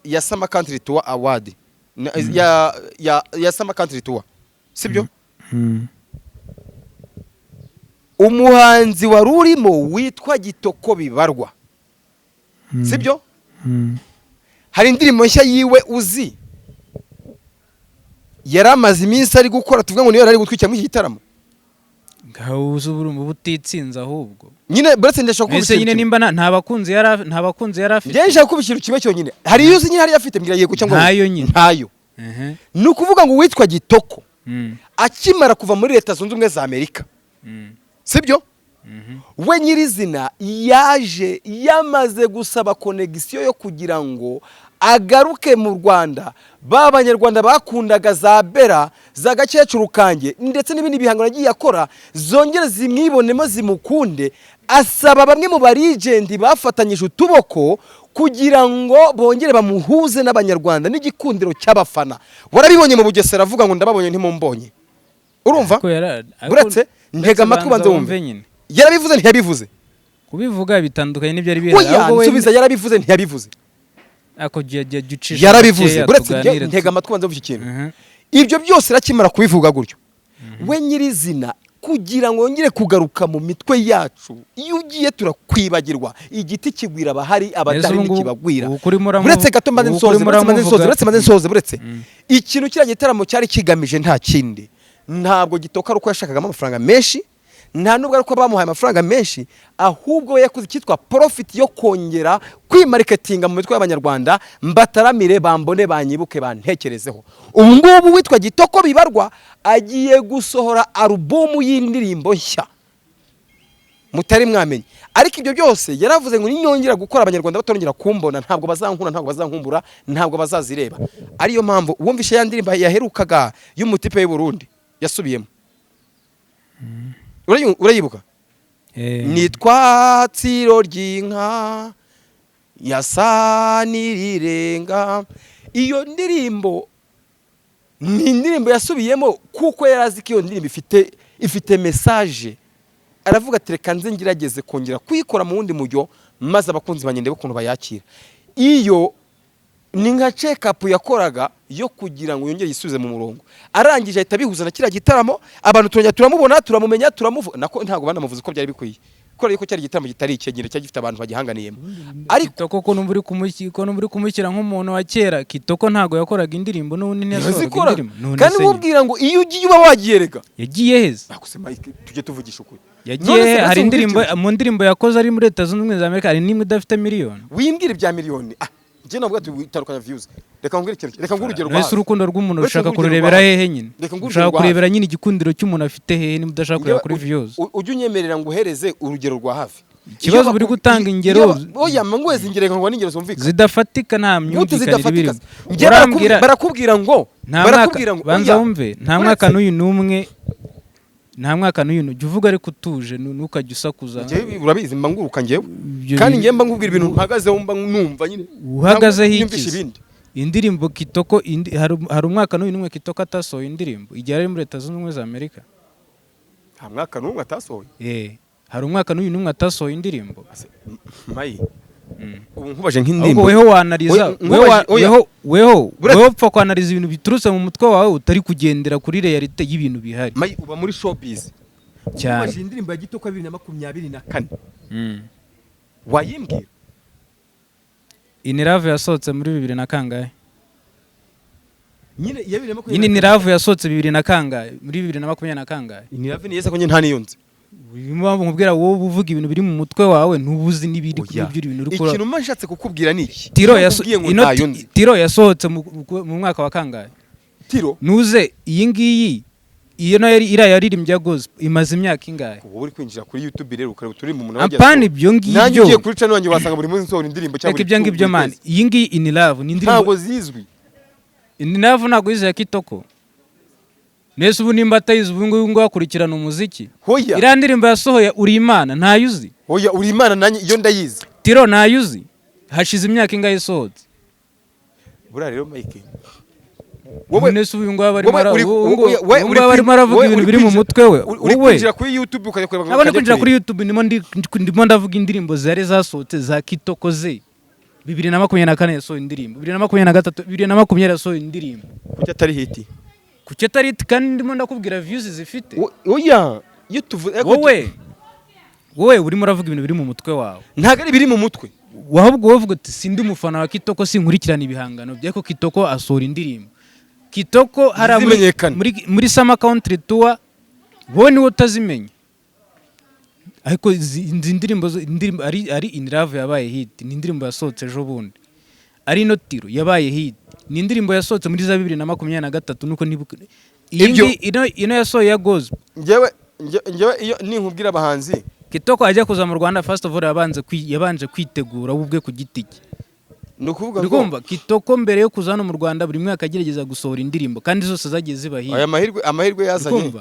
ya Summer Country Tour Award, ya Summer Country Tour, sibyo? Umuhanzi wari urimo witwa Kitoko Bibarwa, sibyo? Hari indirimbo nshya yiwe uzi yaramaze iminsi ari gukora, tuvuga ngo niyo yari gutwikira mu gitaramo. Gauzu burumbu butitsinza ahubwo. Nyine buretse ndashaka kubishyira. Ese nyine nimba nta bakunzi yari afite. Nje nshaka kubishyira kimwe cyonyine. Hari yuzi nyine hari afite mbira yego cyangwa ntayo nyine. Ntayo. Ni ukuvuga ngo witwa Kitoko akimara kuva muri Leta Zunze Ubumwe za Amerika, sibyo? We nyirizina yaje yamaze gusaba connection yo kugira ngo agaruke mu Rwanda. B'Abanyarwanda bakundaga za Bera, za Gakecuru kanjye ndetse n'ibindi bihangano yagiye akora zongera zimwibonemo zimukunde. Asaba bamwe mu baregent bafatanyije utuboko kugira ngo bongere bamuhuze n'Abanyarwanda n'igikundiro cy'abafana. Warabibonye mu Bugesera avuga ngo ndababonye ntimumbonye. Urumva? Buretse ntega amatwi banze wumve. Yarabivuze ntiyabivuze. Kubivuga bitandukanye n'ibyo ari bihari. Ahubwo we nsubiza yarabivuze ntiyabivuze. Ako gicisha yarabivuze. Buretse ntega amatwi banze wumve ikintu. Ibyo byose rakimara kubivuga gutyo. We nyirizina kugira ngo yongere kugaruka mu mitwe yacu, iyo ugiye turakwibagirwa. Igiti kigwira abahari abadari n'ikibagwira. Buretse gato mbanze nsoze buretse. Ikintu kira gitaramo cyari kigamije nta kindi. Ntabwo Gitoka ruko yashakaga amafaranga menshi, nta nubwo ariko bamuhaye amafaranga menshi, ahubwo we yakoze cyitwa profit yo kongera kwimarketinga mu mitwe y'Abanyarwanda, mbataramire bambone banyibuke bantekerezeho. Ubu ngubu witwa Kitoko Bibarwa agiye gusohora album y'indirimbo nshya mutari mwamenye. Ariko ibyo byose yaravuze ngo ninyongera gukora Abanyarwanda batongera kumbona ntabwo bazankuna, ntabwo bazankumbura, ntabwo bazazireba. Ariyo mpamvu wumvishe ya ndirimbo yaherukaga y'umutipe y'u Burundi yasubiyemo. Urayibuka? Nitwa Tsiro ry'inka yasanirirenga. Iyo ndirimbo ni indirimbo yasubiyemo kuko yarazi ko iyo ndirimbo ifite message. Aravuga ati reka nze ngirageze kongera kuyikora mu wundi mujyo maze abakunzi banyende ukuntu bayakira. Iyo ni nka check up yakoraga yo kugira ngo yongere yisubize mu murongo. Arangije ahita bihuza na kira gitaramo, abantu turongera turamubona, turamumenya, turamuvuga. Nako ntago banamuvuze ko byari bikwiye. Ko yuko cyari gitaramo gitari ikegere cyo gifite abantu bagihanganiyemo. Ariko Kitoko ko numva uri kumushyira nk'umuntu wa kera. Kitoko ntago yakoraga indirimbo n'ubundi ntiyasohoraga indirimbo. Kandi mubwira ngo iyo ugiye uba wagiyerega. Yagiye heze. Nakuse Mike tujye tuvugisha ukuri. Yagiye hari indirimbo mu ndirimbo yakoze ari muri Leta Zunze Ubumwe za Amerika, hari nimwe idafite miliyoni. Wimbwira ibya miliyoni. Je navuga ati witarukanya views. Reka ngure ikintu. Reka ngure urugero rwa. Ese urukundo rw'umuntu ushaka kururebera hehe nyine? Ushaka kurebera nyine igikundiro cy'umuntu afite hehe ni mudashaka kureba kuri views. Ujye unyemerera ngo uhereze urugero rwa hafi. ikibazo buri gutanga ingero oya mangwezi ingero ngo n'ingero zumvikana zidafatika nta myumvikanire birimo barakubwira ngo banza wumve nta mwaka n'uyu n'umwe nta mwaka n'uyu jya uvuga ariko utuje ntukajya usakuza urabizi mba nguruka njyewe kandi njyewe mba nkubwira ibintu mpagazeho mba numva nyine uhagazeho iki indirimbo Kitoko hari umwaka n'uyu n'umwe Kitoko atasohoye indirimbo igihe ari muri Leta Zunze Ubumwe za Amerika nta mwaka n'umwe atasohoye hari umwaka n'uyu n'umwe atasohoye indirimbo mayi ubu nkubaje nk'indirimbo weho wanariza weho upfa kwanariza ibintu biturutse mu mutwe wawe utari kugendera kuri realite y'ibintu bihari mayi uba muri showbiz cyane nkubaje indirimbo ya Kitoko 2024 wayimbwira Inirave yasohotse muri 2000 na kangahe nyine ya 2024 nyine Inirave yasohotse 2000 na kangahe muri 2020 na kangahe Inirave ni yese ko nta niyonze impamvu nkubwira wowe uvuga ibintu biri mu mutwe wawe ntubuzi n'ibiri kuri ibintu uri kora ikintu nshatse kukubwira ni iki Tiro yasohotse mu mwaka wa kangahe Tiro nuze iyi ngiyi iyo no yaririmbye ya gospel imaze imyaka ingahe wowe uri kwinjira kuri YouTube rero ukari turi mu munwa apana ibyo ngibyo nanjye ugiye kuri channel wanjye wasanga buri munsi nsohora indirimbo cyangwa ibyo ngibyo man iyi ngiyi In Love ni indirimbo ntago zizwi In Love ntago izya Kitoko nese ubu nimba atayizi ubu ngo wakurikirana umuziki hoya iriya ndirimbo yasohoye uri Imana ntayuzi hoya uri Imana nanjye iyo ndayizi Tiro ntayuzi hashize imyaka ingahe isohotse bura rero Mike wowe nese ubu ngo bari maravuga ibintu biri mu mutwe we uri kwinjira kuri YouTube ukajya kureba ngo kwinjira kuri YouTube ndimo ndavuga indirimbo zari zasohotse za Kitoko ze 2024 yasohoye indirimbo 2023 2020 yasohoye indirimbo kuki atari hiti kuki atari hiti kandi ndimo ndakubwira views zifite oya iyo tuvuze wowe urimo uravuga ibintu biri mu mutwe wawe ntago ari biri mu mutwe wahabwo wovuga uti sindi umufana wa Kitoko sinkurikirana ibihangano byako Kitoko asohora indirimbo Kitoko muri Summer Country Tour wowe niwe utazimenya ariko izi ndirimbo ari In Love yabaye hit ni indirimbo yasohotse ejo bundi ari no Tiro yabaye hit ni indirimbo yasohotse muri za 2023 nuko nibuka ino yasohoye ya gospel njyewe iyo ninkubwira abahanzi Kitoko ajya kuza mu Rwanda first of all yabanje kwitegura ubwe ku giti cye nukuvuga Kitoko mbere yo kuza hano mu Rwanda buri mwaka agerageza gusohora indirimbo kandi zose zagiye ziba hit aya amahirwe yazanye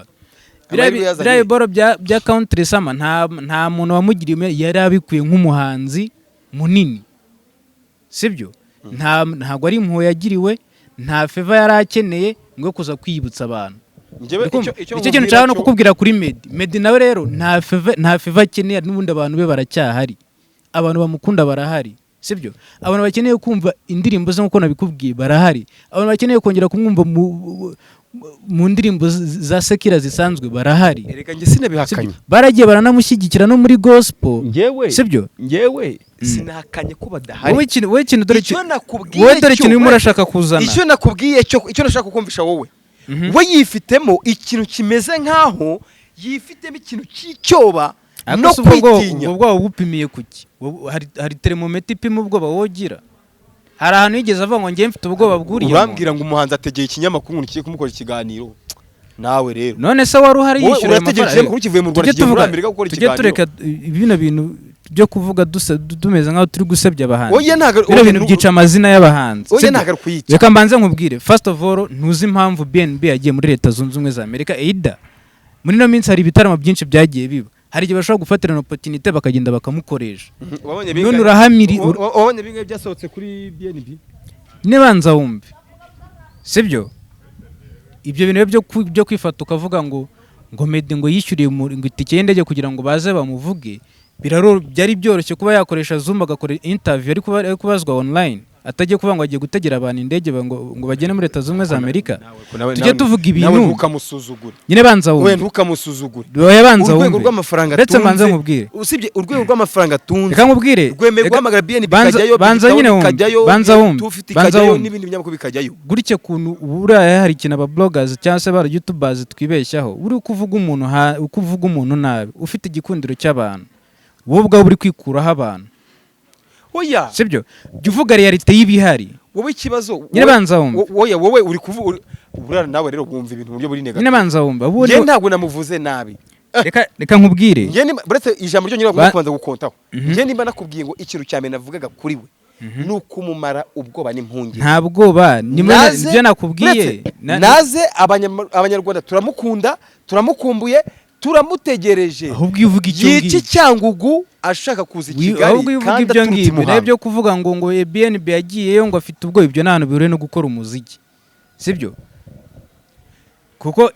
biriya biboro bya Country Summer nta muntu wamugiriye yari abikuye nk'umuhanzi munini sibyo ntago ari impuhwe yagiriwe nta favor yari akeneye ngo kuza kwiyibutsa abantu icyo kintu cyane no kukubwira kuri Meddy nawe rero nta favor akeneye n'ubundi abantu be baracyahari abantu bamukunda barahari sibyo abantu bakeneye kumva indirimbo ze nkuko nabikubwiye barahari abantu bakeneye kongera kumwumva mu ndirimbo za sekira zisanzwe barahari ereka nge sinabihakanye baragiye baranamushyigikira no muri gospel sibyo ngewe sinahakanye ko badahari wowe kintu dore kintu urimo urashaka kuzana icyo nakubwiye icyo nashaka kukumvisha wowe we yifitemo ikintu kimeze nkaho yifitemo ikintu cy'icyoba no kwitinya ubwo bupimiye kuki hari thermometer ipima ubwoba wogira hari ahantu yigeze avuga ngo ngiye mfite ubwoba bwuriye urambwira ngo umuhanzi ategeye ikinyamakuru ngo kiye kumukora ikiganiro nawe rero none se wari uhari yishyura amafaranga kivuye mu Rwanda kigiye muri Amerika gukora ikiganiro tujye tureka ibino bintu byo kuvuga dumeze nkaho turi gusebya abahanzi oya ntago ibintu byica amazina y'abahanzi oya ntago kuyica reka mbanze nkubwire first of all ntuzi impamvu BNB yagiye muri Leta Zunze Ubumwe za Amerika Eida muri no minsi hari ibitaramo byinshi byagiye biba hari igihe bashobora gufatira opportunity bakagenda bakamukoresha none urahamiri wabonye bingahe byasohotse kuri BNB nebanza wumve sibyo ibyo bintu byo kwifata ukavuga ngo Meddy ngo yishyuriye ngo itike y'indege kugira ngo baze bamuvuge byari byoroshye kuba yakoresha Zoom agakora interview ari kubazwa online atagiye kuvuga ngo agiye gutegera abantu indege ngo bagene muri Leta Zunze Ubumwe za Amerika tujye tuvuga ibintu nawe ntukamusuzugure nyine banza wowe ntukamusuzugure wowe banza wumve urwego rw'amafaranga ndetse banza nkubwire usibye urwego rw'amafaranga tunze reka nkubwire rwemeye guhamagara BNB bikajyayo banza nyine wumve bikajyayo n'ibindi binyamakuru bikajyayo gutya kuntu uriya hari ikintu aba bloggers cyangwa se aba YouTubers twibeshyaho uri kuvuga umuntu nabi ufite igikundiro cy'abantu wowe ubwawe uri kwikuraho abantu oya sibyo jya uvuga realite y'ibihari wowe ikibazo nyine banza wumva wowe uri kuvuga urara nawe rero wumva ibintu mu buryo buri negative nyine banza wumva nge ntabwo namuvuze nabi reka nkubwire buretse ijambo ryo nyiraho kubanza gukontaho njye nimba nakubwiye ngo ikintu cya mbere navugaga kuri we ni ukumumara ubwoba n'impungenge nta bwoba nibyo nakubwiye naze abanyarwanda turamukunda turamukumbuye turamutegereje ahubwo iyo uvuga icyo yici Cyangugu ashaka kuza i Kigali ahubwo iyo uvuga ibyo ngibyo nabyo kuvuga ngo BNB yagiyeyo ngo afite ubwo ibyo nta bihuriye no gukora umuziki sibyo kuko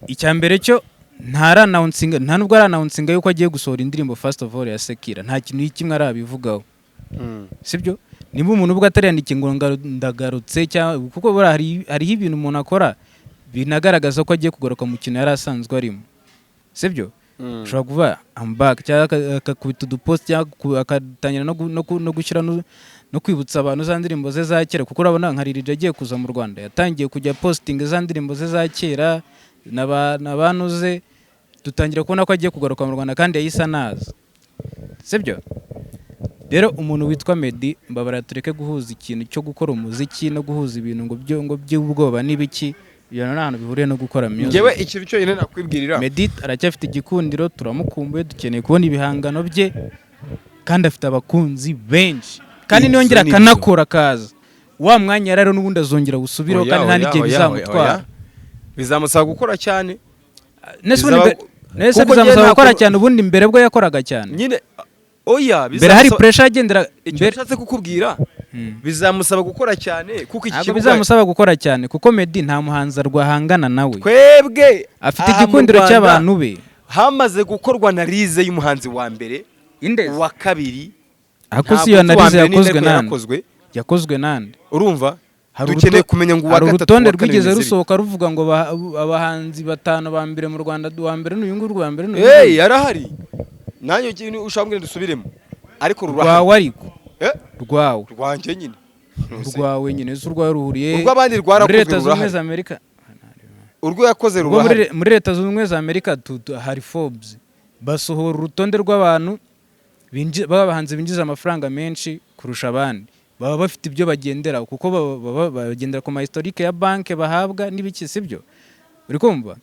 icya mbere cyo nta nubwo aranawunsinga yuko agiye gusohora indirimbo First of all ya Sekira nta kintu kimwe arabivugaho sibyo niba umuntu ubwo atariyandikiye ngo ndagarutse cyangwa kuko hariho ibintu umuntu akora binagaragaza ko agiye kugaruka mu kintu yari asanzwe arimo sibyo ushobora kuvuga I'm back cyangwa akakubita udupost cyangwa akatangira no gushyira no kwibutsa abantu za ndirimbo ze za kera kuko urabona nka Lil G agiye kuza mu Rwanda yatangiye kujya posting za ndirimbo ze za kera n'abanuze dutangira kubona ko agiye kugaruka mu Rwanda kandi yahise naza sibyo rero umuntu witwa Meddy mbabara tureke guhuza ikintu cyo gukora umuziki no guhuza ibintu ngo by'ubwoba n'ibiki iyo nta bihuriye no gukora music ngewe ikintu cyo yene nakwibwirira Meddy aracyafite igikundiro turamukumbuye dukeneye kubona ibihangano bye kandi afite abakunzi benshi kandi niyongera akanakora kaza wa mwanya rero n'ubundi azongera gusubiraho kandi nta n'igihe bizamutwara bizamusaba gukora cyane nese bizamusaba gukora cyane ubundi mbere bwo yakoraga cyane nyine mbere hari pressure agendera mbere nshatse kukubwira bizamusaba gukora cyane kuko iki bizamusaba gukora cyane kuko Meddy nta muhanzi arwahangana nawe twebwe afite igikundiro cy'abantu be hamaze gukorwa na Rize y'umuhanzi wa mbere wa kabiri ako si yo analize yakozwe nande urumva dukeneye kumenya ngo hari urutonde rwigeze rusohoka ruvuga ngo abahanzi batanu ba mbere mu Rwanda wa mbere n'uyungu rwa mbere yarahari nanyo kintu ushambwe dusubiremo ariko rwawe ariko rwawe rwanje nyine rwawe nyine z'urwawe ruhuriye urwo abandi rwarakozwe rurahari za Amerika urwo yakoze rurahari muri Leta zunze ubumwe za Amerika hari Forbes basohora urutonde rw'abantu babahanze binjiza amafaranga menshi kurusha abandi baba bafite ibyo bagendera kuko bagendera ku ma historique ya banke bahabwa n'ibiki sibyo uri kumva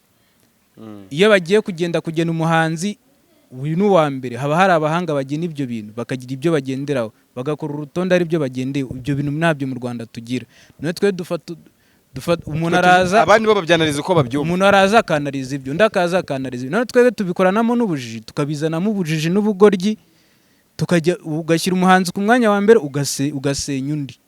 iyo bagiye kugena umuhanzi uyu n'uwa mbere haba hari abahanga bagena ibyo bintu bakagira ibyo bagenderaho bagakora urutonde ari byo bagendeye ibyo bintu nabyo mu Rwanda tugira none twe dufata umuntu araza abandi babyanariza uko babyumva umuntu araza akanariza ibyo ndakaza akanariza none twe tubikoranamo n'ubujiji tukabizanamo ubujiji n'ubugoryi tukajya ugashyira umuhanzi ku mwanya wa mbere ugasenya undi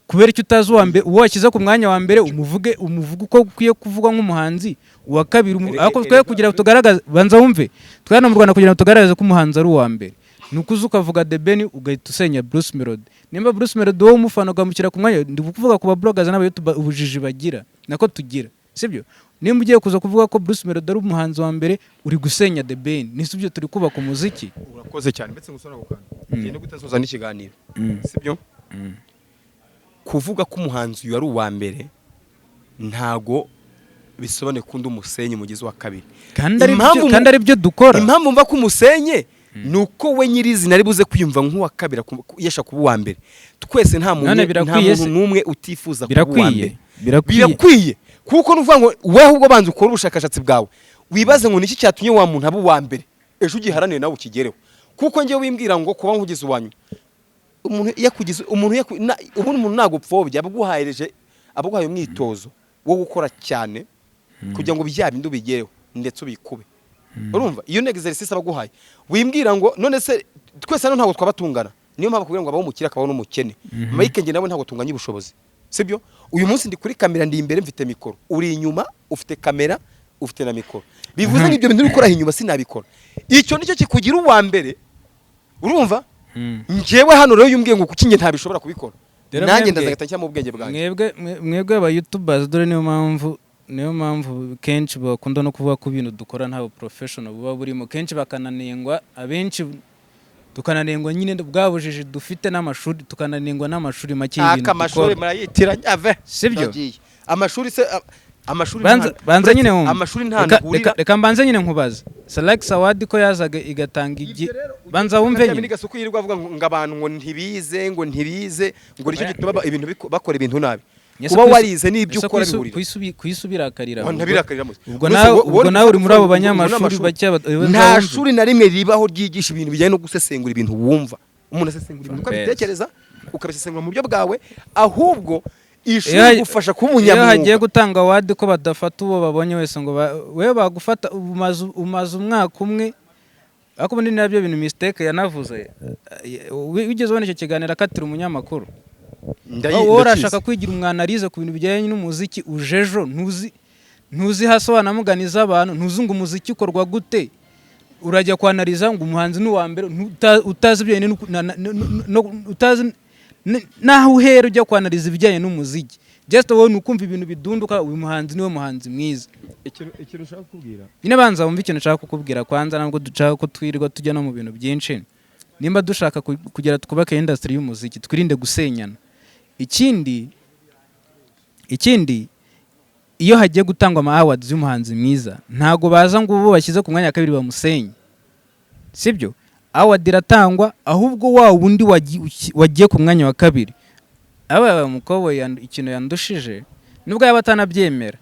kubera icyo utazi uwa mbere uwo washyize ku mwanya wa mbere umuvuge uko ukwiye kuvugwa nk'umuhanzi uwa kabiri ariko twe kugira ngo tugaragaze banza wumve twari mu Rwanda kugira ngo tugaragaze ko umuhanzi ari uwa mbere nukuza ukavuga The Ben ugahita usenya Bruce Melody nimba Bruce Melody wowe umufana ugamukira ku mwanya ndi kuvuga ku ba bloggers n'aba YouTube ubujiji bagira nako tugira sibyo nimba ugiye kuza kuvuga ko Bruce Melody ari umuhanzi wa mbere uri gusenya The Ben nisubyo turi kubaka umuziki urakoze cyane mbetse ngusona gukanda ngende gutasoza n'ikiganiro sibyo kuvuga ko umuhanzi uyu ari uwa mbere ntago bisobane kundi umusenye mugizi wa kabiri kandi ari byo dukora impamvu mva ko umusenye nuko we nyirizina ari buze kwiyumva nk'uwa kabiri yesha kuba uwa mbere twese nta muntu n'umwe utifuza kuba uwa mbere birakwiye kuko nuvuga ngo wewe ubwo banze ukora ubushakashatsi bwawe wibaze ngo niki cyatumye wa muntu aba uwa mbere ejo ugiharaniye nawe ukigereho kuko ngiye wimbwira ngo kuba nkugize uwanyu umuntu yakugize umuntu nagupfobya abaguhaye umwitozo wo gukora cyane kugira ngo bya bindi ubigereho ndetse ubikube urumva iyo exercice abaguhaye wimbwira ngo none se twese hano ntago twabatungana niyo mpamvu kugira ngo abaho umukira akabaho n'umukene Mike nge nawe ntago tunganye ubushobozi sibyo uyu munsi ndi kuri kamera ndi imbere mfite mikoro uri inyuma ufite kamera ufite na mikoro bivuze n'ibyo bintu bikora inyuma sinabikora icyo nicyo kikugira uwa mbere urumva njyewe hano rero yumbwiye ngo kuki nge ntabishobora kubikora nanjye ndazagata cyangwa mu bwenge bwanjye mwebwe aba YouTubers dore niyo mpamvu kenshi bakunda no kuvuga ko ibintu dukora nta professional buba burimo kenshi bakananengwa abenshi tukananengwa nyine bwabujije dufite n'amashuri tukananengwa n'amashuri make y'ibintu amashuri murayitiranya ave sibyo amashuri se amashuri banza nyine wumva amashuri nta nahurira reka mbanze nyine nkubaza Salax Award ko yazaga igatanga igi banza wumve nyine gasuko yirirwa avuga ngo abantu ngo ntibize ngo nicyo gituma ibintu bakora ibintu nabi kuba warize n'ibyo ukora bihurira kuyisubirakarira ubwo nawe uri muri abo banyamashuri bake nta shuri na rimwe ribaho ryigisha ibintu bijyanye no gusesengura ibintu wumva umuntu asesengura ibintu ukabitekereza ukabisesengura mu buryo bwawe ahubwo ishuri gufasha kuba umunyamwuga iyo hagiye gutanga awadi ko badafata uwo babonye wese ngo wewe bagufata umaze umwaka umwe ariko ubundi nabyo bintu mistake yanavuze wigeze ubona icyo kiganiro akatira umunyamakuru wowe urashaka kwigira umwanarize ku bintu bijyanye n'umuziki ujejo ntuzi hasi wanamuganiza abantu ntuzi ngo umuziki ukorwa gute urajya kwanariza ngo umuhanzi ni uwa mbere utazi ibijyanye utazi naho uhera ujya kwanariza ibijyanye n'umuziki just wowe nukumva ibintu bidunduka uyu muhanzi niwe muhanzi mwiza ikintu ushaka kukubwira nyine banza wumva ikintu ushaka kukubwira kwanza ntabwo dushaka ko twirirwa tujya no mu bintu byinshi nimba dushaka kugira twubake industry y'umuziki twirinde gusenyana ikindi iyo hagiye gutangwa ama awards y'umuhanzi mwiza ntago baza ngo ubu bashyize ku mwanya wa kabiri bamusenye sibyo award iratangwa ahubwo wa wundi wagiye ku mwanya wa kabiri aba umukobwa ikintu yandushije nubwo yaba atanabyemera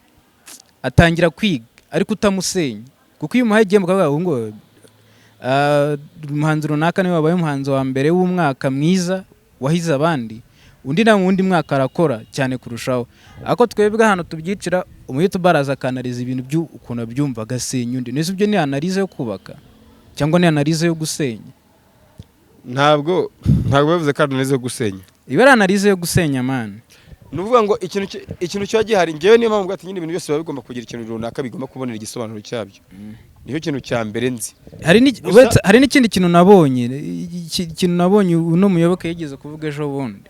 atangira kwiga ariko utamusenya kuko iyo umuhaye igihembo kavuga ngo umuhanzi runaka niwe wabaye umuhanzi wa mbere w'umwaka mwiza wahize abandi undi na wundi mwaka arakora cyane kurushaho ako twebwe hano tubyicira umuyutuba araza akanariza ibintu ukuntu abyumva agasenya undi nese ibyo ni analize yo kubaka cyangwa ni analize yo gusenya ntabwo bavuze ko analize yo gusenya iba ari analize yo gusenya man nuvuga ngo ikintu cyo gihari ngewe niyo mpamvu ati nyine ibintu byose biba bigomba kugira ikintu runaka bigomba kubonera igisobanuro cyabyo niyo kintu cya mbere nzi hari n'ikindi kintu nabonye uno muyoboke yigeze kuvuga ejo bundi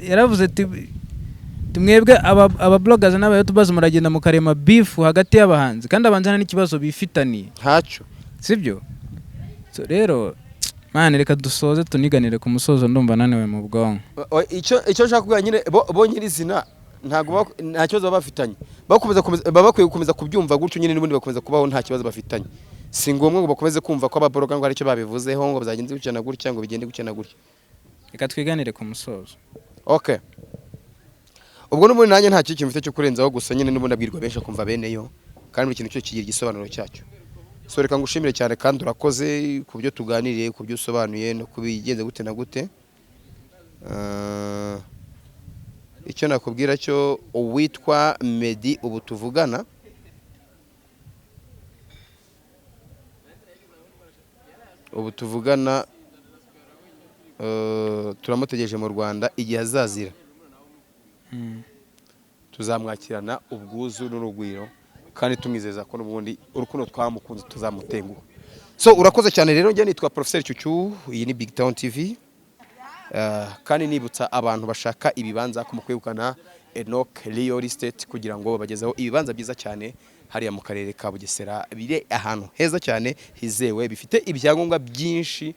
yaravuze ati mwebwe aba bloggers n'aba youtubers muragenda mukarema beef hagati y'abahanzi kandi abahanzi nta n'ikibazo bifitaniye ntacyo sibyo so rero mane reka dusoze tuniganire ku musozo ndumva naniwe mu bwonko icyo nshaka kuvuga nyine bo nyirizina ntago nta kibazo bafitanye bakwiye gukomeza kubyumva gutyo nyine n'ubundi bakomeza kubaho nta kibazo bafitanye si ngombwa ngo bakomeze kumva ko ababoroga ngo aricyo babivuzeho ngo bazagenze gukina gutya ngo bigende gukina gutya reka twiganire ku musozo okay ubwo n'ubundi nanjye nta kintu mfite cyo kurenzaho gusa nyine n'ubundi abwirwa benshi akumva beneyo kandi buri kintu cyo kigira igisobanuro cyacyo so reka ngushimire cyane kandi urakoze ku byo tuganiriye ku byo usobanuye no kubigenze gute na gute icyo nakubwira cyo uwitwa Meddy ubu tuvugana turamutegereje mu Rwanda igihe azazira tuzamwakirana ubwuzu n'urugwiro kandi tumwizeza ko n'ubundi urukundo twamukunze tuzamutenguha so urakoze cyane rero njye nitwa Professeur Cyucyu iyi ni Big Town TV kandi nibutsa abantu bashaka ibibanza kumukwegukana Enoch Real Estate kugira ngo babagezeho ibibanza byiza cyane hariya mu karere ka Bugesera bire ahantu heza cyane hizewe bifite ibyangombwa byinshi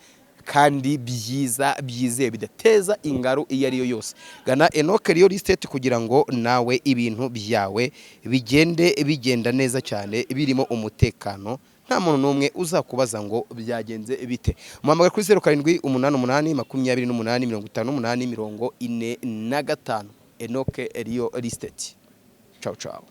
kandi byiza byizewe bidateza ingaro iyo ari yo yose gana Enoch Real Estate kugira ngo nawe ibintu byawe bigenda neza cyane birimo umutekano nta muntu n'umwe uzakubaza ngo byagenze bite muhamagara kuri 0788 28 45 Enoch Real Estate ciao ciao